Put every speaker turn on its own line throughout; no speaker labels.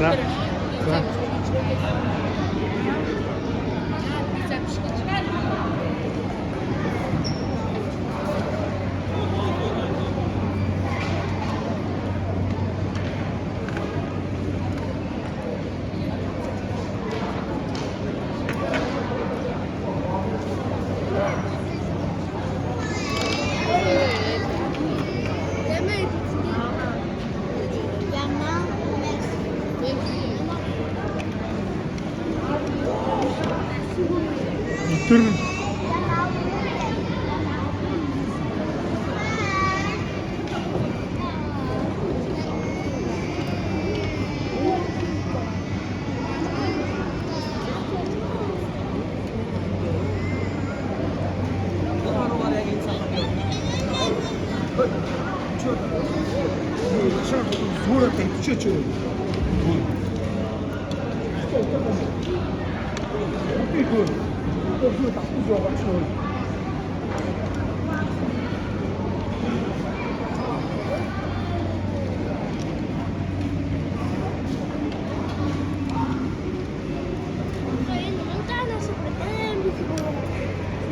За. За. Dur.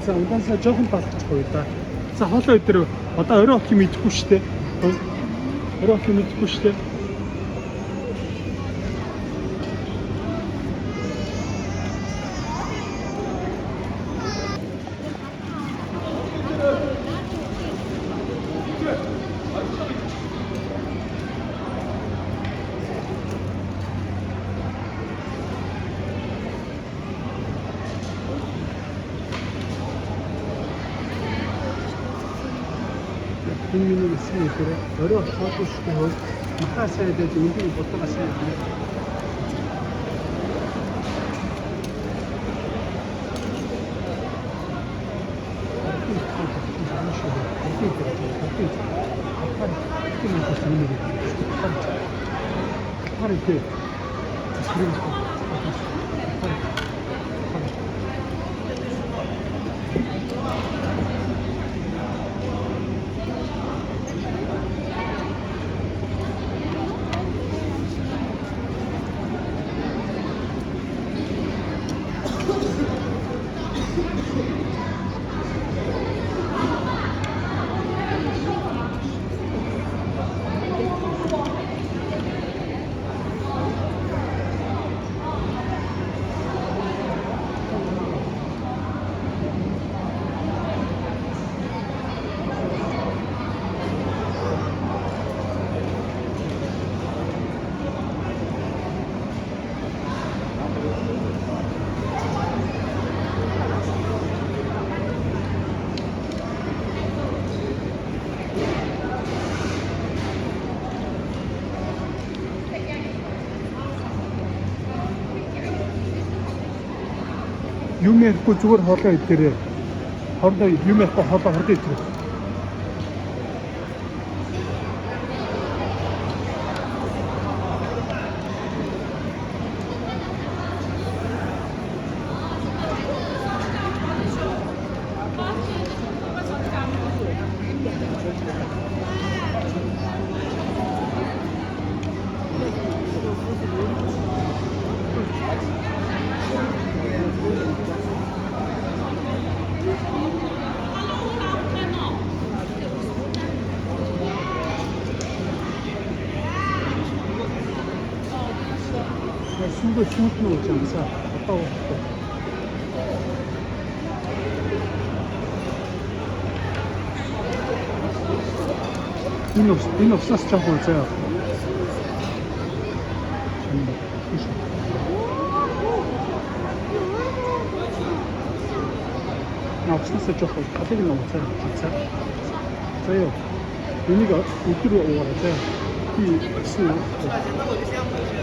За удаансаа жоохон балтчих гоё да. За хоолой өдөр одоо орой охин мэдэхгүй шүү дээ. Орой охин мэдэхгүй шүү дээ. Энэ миний эсрэг ихээр орой хоолойшгүй хөл махаа сайдад өндөр бодгоос юм. Юм ярихгүй зүгээр хоолой идээрээ. Хоорондоо юм ярихгүй хоолой хордоо идэх. 술도 숨기고 오지 않아서 아까워. 인 없어서 자고 오세요. 없어서 자고 가뜩이나 오세요. 진짜. 저요. 의미가 이쪽으로 오가세요. 이 수.